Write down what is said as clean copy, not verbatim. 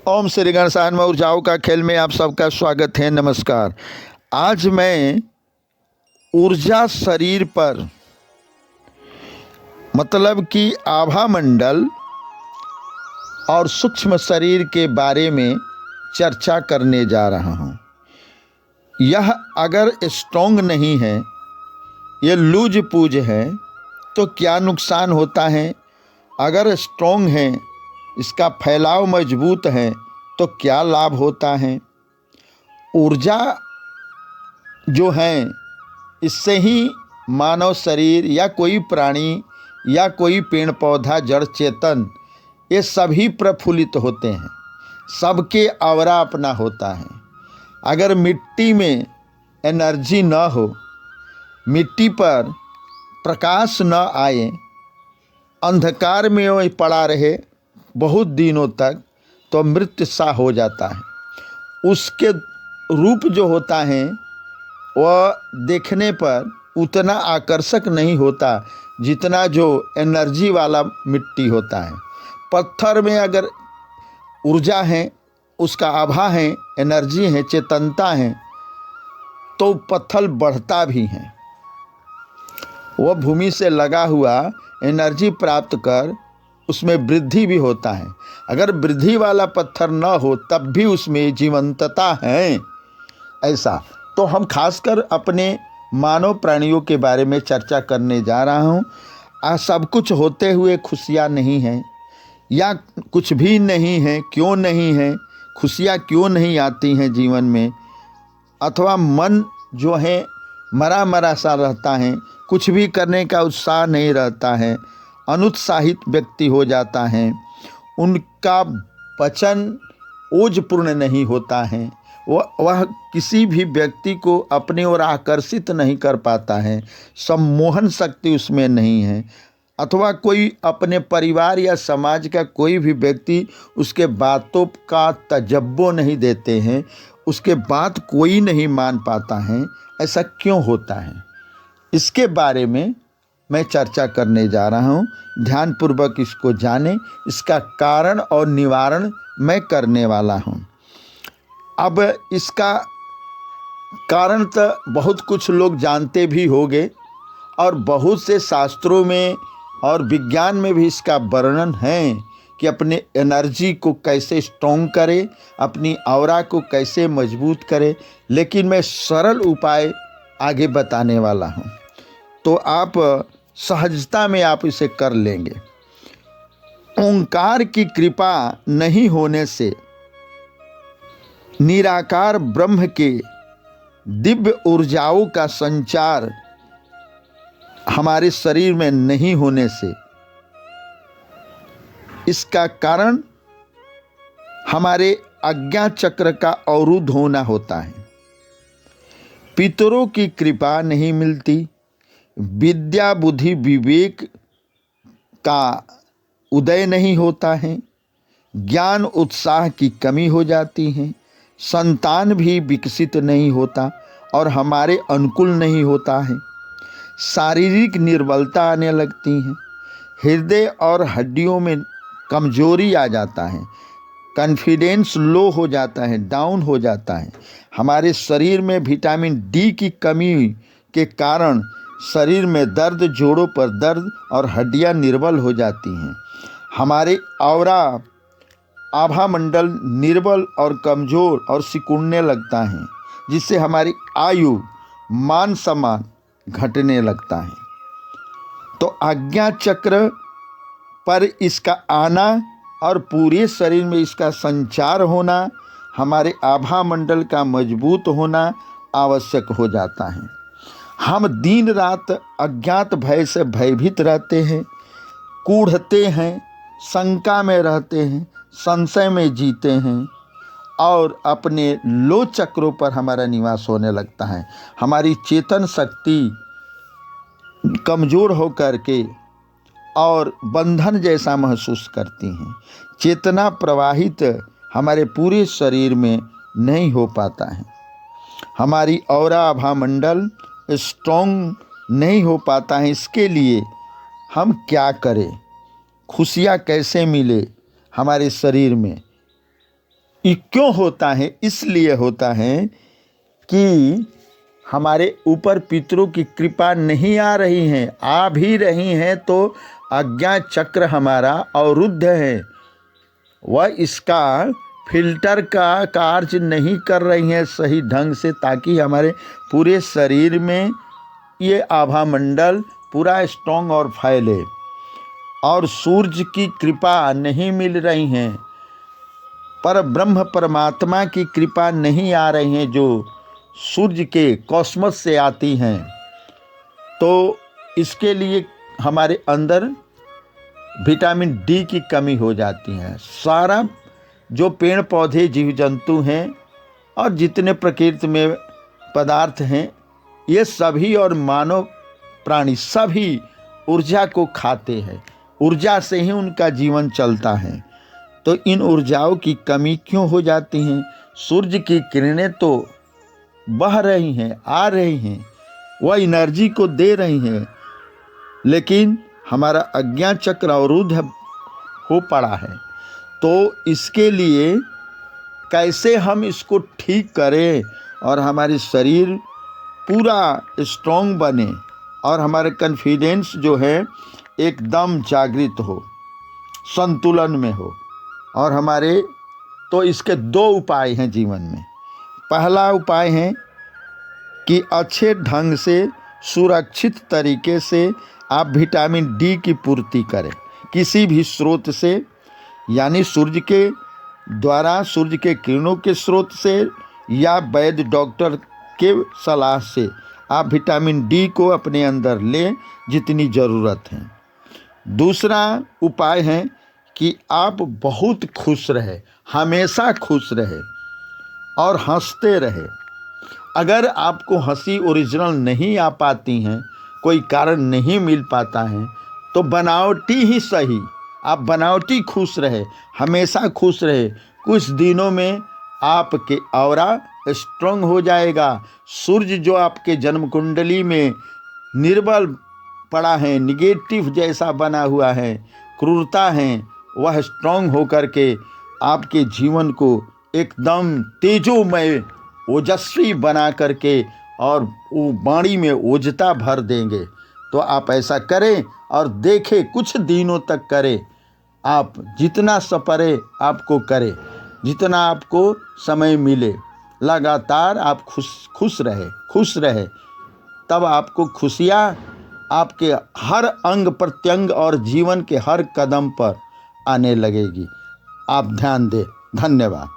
ओम श्री गणेशाय नमः। ऊर्जाओं का खेल में आप सबका स्वागत है। नमस्कार। आज मैं ऊर्जा शरीर पर मतलब कि आभा मंडल और सूक्ष्म शरीर के बारे में चर्चा करने जा रहा हूँ। यह अगर स्ट्रॉन्ग नहीं है, ये लूज पूज है तो क्या नुकसान होता है। अगर स्ट्रॉन्ग है, इसका फैलाव मजबूत है तो क्या लाभ होता है। ऊर्जा जो है, इससे ही मानव शरीर या कोई प्राणी या कोई पेड़ पौधा जड़ चेतन ये सभी प्रफुल्लित होते हैं। सबके ऑरा अपना होता है। अगर मिट्टी में एनर्जी न हो, मिट्टी पर प्रकाश न आए, अंधकार में वो पड़ा रहे बहुत दिनों तक, तो मृत्यु सा हो जाता है। उसके रूप जो होता है वह देखने पर उतना आकर्षक नहीं होता जितना जो एनर्जी वाला मिट्टी होता है। पत्थर में अगर ऊर्जा है, उसका आभा है, एनर्जी है, चेतनता है, तो पत्थर बढ़ता भी है। वह भूमि से लगा हुआ एनर्जी प्राप्त कर उसमें वृद्धि भी होता है। अगर वृद्धि वाला पत्थर न हो तब भी उसमें जीवंतता है। ऐसा तो हम खासकर अपने मानव प्राणियों के बारे में चर्चा करने जा रहा हूँ। सब कुछ होते हुए खुशियाँ नहीं हैं या कुछ भी नहीं है। क्यों नहीं है? खुशियाँ क्यों नहीं आती हैं जीवन में? अथवा मन जो है मरा मरा सा रहता है, कुछ भी करने का उत्साह नहीं रहता है, अनुत्साहित व्यक्ति हो जाता है, उनका वचन ओजपूर्ण नहीं होता है, वह किसी भी व्यक्ति को अपनी ओर आकर्षित नहीं कर पाता है, सम्मोहन शक्ति उसमें नहीं है। अथवा कोई अपने परिवार या समाज का कोई भी व्यक्ति उसके बातों का तजब्बो नहीं देते हैं, उसके बात कोई नहीं मान पाता है। ऐसा क्यों होता है? इसके बारे में मैं चर्चा करने जा रहा हूँ। ध्यानपूर्वक इसको जानें। इसका कारण और निवारण मैं करने वाला हूँ। अब इसका कारण तो बहुत कुछ लोग जानते भी होंगे और बहुत से शास्त्रों में और विज्ञान में भी इसका वर्णन है कि अपने एनर्जी को कैसे स्ट्रॉन्ग करे, अपनी ऑरा को कैसे मजबूत करे। लेकिन मैं सरल उपाय आगे बताने वाला हूँ, तो आप सहजता में आप इसे कर लेंगे। ओंकार की कृपा नहीं होने से, निराकार ब्रह्म के दिव्य ऊर्जाओं का संचार हमारे शरीर में नहीं होने से, इसका कारण हमारे आज्ञा चक्र का अवरुद्ध होना होता है। पितरों की कृपा नहीं मिलती, विद्या बुद्धि विवेक का उदय नहीं होता है, ज्ञान उत्साह की कमी हो जाती है, संतान भी विकसित नहीं होता और हमारे अनुकूल नहीं होता है, शारीरिक निर्बलता आने लगती है, हृदय और हड्डियों में कमजोरी आ जाता है, कॉन्फिडेंस लो हो जाता है, डाउन हो जाता है। हमारे शरीर में विटामिन डी की कमी के कारण शरीर में दर्द, जोड़ों पर दर्द और हड्डियां निर्बल हो जाती हैं। हमारे ऑरा आभा मंडल निर्बल और कमज़ोर और सिकुड़ने लगता है, जिससे हमारी आयु, मान सम्मान घटने लगता है। तो आज्ञा चक्र पर इसका आना और पूरे शरीर में इसका संचार होना, हमारे आभा मंडल का मजबूत होना आवश्यक हो जाता है। हम दिन रात अज्ञात भय से भयभीत रहते हैं, कूढ़ते हैं, शंका में रहते हैं, संशय में जीते हैं और अपने लो चक्रों पर हमारा निवास होने लगता है। हमारी चेतन शक्ति कमज़ोर होकर के और बंधन जैसा महसूस करती हैं। चेतना प्रवाहित हमारे पूरे शरीर में नहीं हो पाता है। हमारी ऑरा आभा मंडल स्ट्रॉन्ग नहीं हो पाता है। इसके लिए हम क्या करें? खुशियाँ कैसे मिले हमारे शरीर में? ये क्यों होता है? इसलिए होता है कि हमारे ऊपर पितरों की कृपा नहीं आ रही है। आ भी रही हैं तो आज्ञा चक्र हमारा अवरुद्ध है, वह इसका फिल्टर का कार्य नहीं कर रही हैं सही ढंग से, ताकि हमारे पूरे शरीर में ये आभा मंडल पूरा स्ट्रॉन्ग और फैले। और सूर्य की कृपा नहीं मिल रही हैं, पर ब्रह्म परमात्मा की कृपा नहीं आ रही हैं जो सूर्य के कॉस्मोस से आती हैं। तो इसके लिए हमारे अंदर विटामिन डी की कमी हो जाती है। सारा जो पेड़ पौधे जीव जंतु हैं और जितने प्रकृति में पदार्थ हैं, ये सभी और मानव प्राणी सभी ऊर्जा को खाते हैं, ऊर्जा से ही उनका जीवन चलता है। तो इन ऊर्जाओं की कमी क्यों हो जाती हैं? सूर्य की किरणें तो बह रही हैं, आ रही हैं, वह एनर्जी को दे रही हैं, लेकिन हमारा अज्ञा चक्र अवरुद्ध हो पड़ा है। तो इसके लिए कैसे हम इसको ठीक करें और हमारे शरीर पूरा स्ट्रॉन्ग बने और हमारे कॉन्फिडेंस जो है एकदम जागृत हो, संतुलन में हो। और हमारे तो इसके दो उपाय हैं जीवन में। पहला उपाय है कि अच्छे ढंग से सुरक्षित तरीके से आप विटामिन डी की पूर्ति करें किसी भी स्रोत से, यानी सूर्य के द्वारा, सूर्य के किरणों के स्रोत से या वैद्य डॉक्टर के सलाह से आप विटामिन डी को अपने अंदर लें जितनी ज़रूरत है। दूसरा उपाय है कि आप बहुत खुश रहे, हमेशा खुश रहे और हंसते रहे। अगर आपको हंसी ओरिजिनल नहीं आ पाती हैं, कोई कारण नहीं मिल पाता है, तो बनावटी ही सही आप बनावटी खुश रहे, हमेशा खुश रहे। कुछ दिनों में आपके ऑरा स्ट्रांग हो जाएगा। सूर्य जो आपके जन्म कुंडली में निर्बल पड़ा है, निगेटिव जैसा बना हुआ है, क्रूरता है, वह स्ट्रांग होकर के आपके जीवन को एकदम तेजोमय ओजस्वी बना करके और वो वाणी में ओजता भर देंगे। तो आप ऐसा करें और देखें, कुछ दिनों तक करें। आप जितना सपरे आपको करें, जितना आपको समय मिले, लगातार आप खुश रहे, तब आपको खुशियाँ आपके हर अंग प्रत्यंग और जीवन के हर कदम पर आने लगेगी। आप ध्यान दें। धन्यवाद।